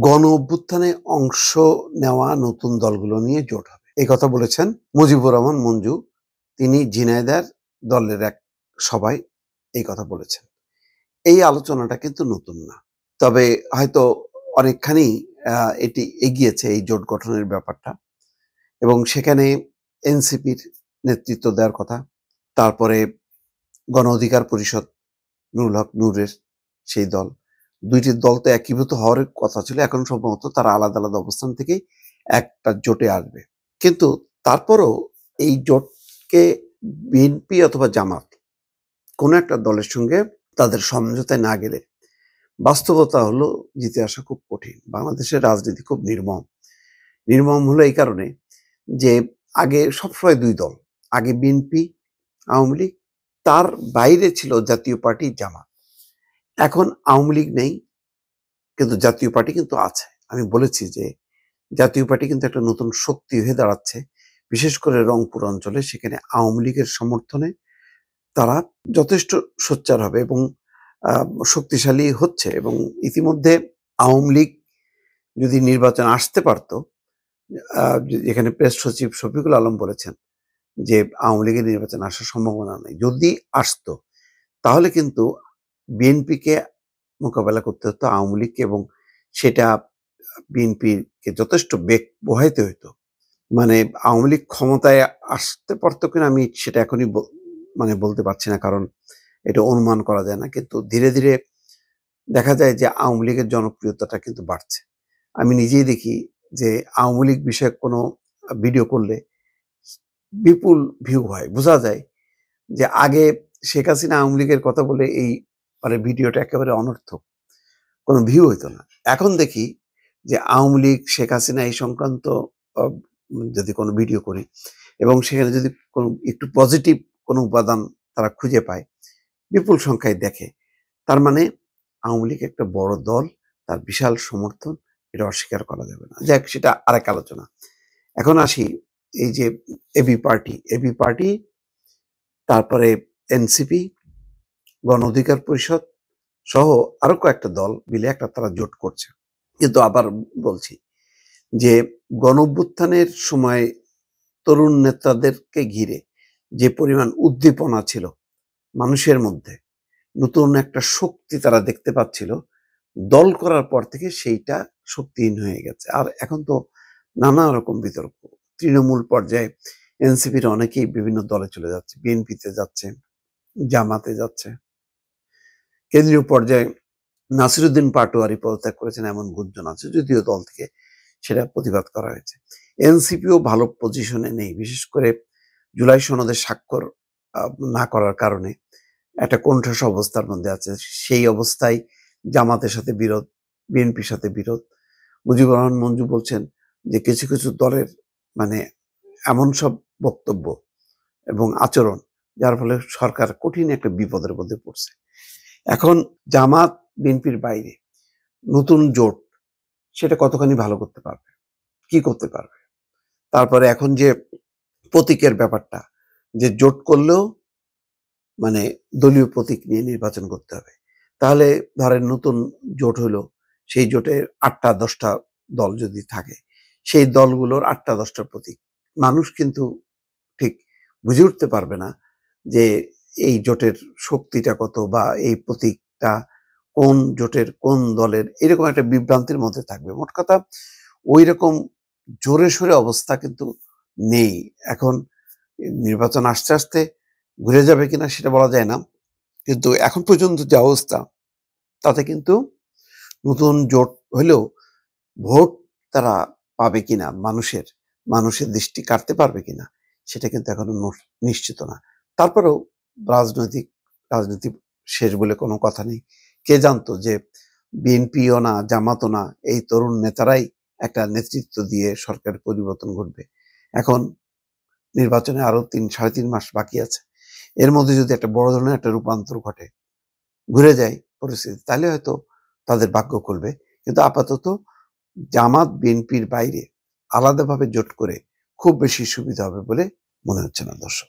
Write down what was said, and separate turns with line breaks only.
গণ অভ্যুত্থানে অংশ নেওয়া নতুন দলগুলো নিয়ে জোট হবে এই কথা বলেছেন মুজিবুর রহমান মঞ্জু। তিনি ঝিনাইদহের দলের এক সভায় এই কথা বলেছেন। এই আলোচনাটা কিন্তু নতুন না, তবে হয়তো অনেকখানি এটি এগিয়েছে এই জোট গঠনের ব্যাপারটা, এবং সেখানে এনসিপির নেতৃত্ব দেওয়ার কথা। তারপরে গণ অধিকার পরিষদ, নুরুল হক নূরের সেই দল, দুইটি দল তো একীভূত হওয়ার কথা ছিল। এখন সম্ভবত তারা আলাদা আলাদা অবস্থান থেকে একটা জোটে আসবে। কিন্তু তারপরও এই জোটকে বিএনপি অথবা জামাত কোনো একটা দলের সঙ্গে তাদের সমঝোতায় না গেলে বাস্তবতা হলো জিতে আসা খুব কঠিন। বাংলাদেশের রাজনীতি খুব নির্মম হলো এই কারণে যে আগে সবসময় দুই দল, আগে বিএনপি আওয়ামী লীগ, তার বাইরে ছিল জাতীয় পার্টি জামাত। এখন আওয়ামী লীগ নেই, কিন্তু জাতীয় পার্টি কিন্তু আছে। আমি বলেছি যে জাতীয় পার্টি কিন্তু একটা নতুন শক্তি হয়ে দাঁড়াচ্ছে, বিশেষ করে রংপুর অঞ্চলে। সেখানে আওয়ামী লীগের সমর্থনে তারা যথেষ্ট সোচ্চার হবে এবং শক্তিশালী হচ্ছে। এবং ইতিমধ্যে আওয়ামী লীগ যদি নির্বাচন আসতে পারত, এখানে প্রেস সচিব শফিকুল আলম বলেছেন যে আওয়ামী লীগের নির্বাচন আসার সম্ভাবনা নেই। যদি আসতো তাহলে কিন্তু বিএনপিকে মোকাবেলা করতে হতো আওয়ামী লীগকে, এবং সেটা বিএনপিকে যথেষ্ট বেগ বহাইতে হইতো। মানে আওয়ামী লীগ ক্ষমতায় আসতে পারতো কিনা আমি সেটা এখনই বলতে পারছি না, কারণ এটা অনুমান করা যায় না। কিন্তু ধীরে ধীরে দেখা যায় যে আওয়ামী লীগের জনপ্রিয়তাটা কিন্তু বাড়ছে। আমি নিজেই দেখি যে আওয়ামী লীগ বিষয়ক কোনো ভিডিও করলে বিপুল ভিউ হয়। বোঝা যায় যে আগে শেখ হাসিনা আওয়ামী লীগের কথা বলে এই ভিডিওটা একেবারে অনর্থক, কোনো ভিউ হইতো না। এখন দেখি যে আওয়ামী লীগ শেখ হাসিনা এই সংক্রান্ত যদি কোনো ভিডিও করি এবং সেখানে যদি কোনো একটু পজিটিভ কোনো উপাদান তারা খুঁজে পায়, বিপুল সংখ্যায় দেখে, তার মানে আওয়ামী লীগ একটা বড় দল, তার বিশাল সমর্থন, এটা অস্বীকার করা যাবে না। যাক, সেটা আরেক আলোচনা। এখন আসি এই যে এবি পার্টি, তারপরে এনসিপি, গণ অধিকার পরিষদ সহ আরো কয়েকটা দল মিলে একটা তারা জোট করছে। কিন্তু আবার বলছি যে গণ অভ্যুত্থানের সময় তরুণ নেতাদেরকে ঘিরে যে পরিমাণ উদ্দীপনা ছিল মানুষের মধ্যে, নতুন একটা শক্তি তারা দেখতে পাচ্ছিল, দল করার পর থেকে সেইটা শক্তিহীন হয়ে গেছে। আর এখন তো নানা রকম বিতর্ক, তৃণমূল পর্যায়ে এনসিপির অনেকেই বিভিন্ন দলে চলে যাচ্ছে, বিএনপিতে যাচ্ছে, জামাতে যাচ্ছে, কেন্দ্রীয় পর্যায়ে নাসিরুদ্দিন পাটোয়ারি পদত্যাগ করেছেন এমন গুঞ্জন আছে, যদিও দল থেকে সেটা প্রতিবাদ করা হয়েছে। এনসিপিও ভালো পজিশনে নেই, বিশেষ করে জুলাই সনদে স্বাক্ষর না করার কারণে একটা কোণঠাসা অবস্থার মধ্যে আছে। সেই অবস্থায় জামাতের সাথে বিরোধ, বিএনপির সাথে বিরোধ। মুজিবুর রহমান মঞ্জু বলছেন যে কিছু কিছু দলের এমন সব বক্তব্য এবং আচরণ, যার ফলে সরকার কঠিন একটা বিপদের মধ্যে পড়ছে। এখন জামাত বিএনপির বাইরে নতুন জোট, সেটা কতখানি ভালো করতে পারবে, কি করতে পারবে? তারপরে এখন যে প্রতীকের ব্যাপারটা, যে জোট করলেও দলীয় প্রতীক নিয়ে নির্বাচন করতে হবে, তাহলে ধরেন নতুন জোট হলো, সেই জোটের 8টা-10টা দল যদি থাকে, সেই দলগুলোর 8টা-10টা প্রতীক, মানুষ কিন্তু ঠিক বুঝে উঠতে পারবে না যে এই জোটের শক্তিটা কত, বা এই প্রতীকটা কোন জোটের কোন দলের, এরকম একটা বিভ্রান্তির মধ্যে থাকবে। মোট কথা ওই রকম জোরে সোরে অবস্থা কিন্তু নেই। এখন নির্বাচন আস্তে আস্তে ঘুরে যাবে কিনা সেটা বলা যায় না, কিন্তু এখন পর্যন্ত যে অবস্থা, তাতে কিন্তু নতুন জোট হলেও ভোট তারা পাবে কিনা, মানুষের দৃষ্টি কাটতে পারবে কিনা, সেটা কিন্তু এখনো নিশ্চিত না। তারপরেও রাজনীতি শেষ বলে কোনো কথা নেই। কে জানতো যে বিএনপিও না, জামাতও না, এই তরুণ নেতারাই একটা নেতৃত্ব দিয়ে সরকার পরিবর্তন ঘটবে। এখন নির্বাচনে আরো 3-3.5 মাস বাকি আছে। এর মধ্যে যদি একটা বড় ধরনের একটা রূপান্তর ঘটে, ঘুরে যায় পরিস্থিতি, তাহলে হয়তো তাদের ভাগ্য খুলবে। কিন্তু আপাতত জামাত বিএনপির বাইরে আলাদাভাবে জোট করে খুব বেশি সুবিধা হবে বলে মনে হচ্ছে না দর্শক।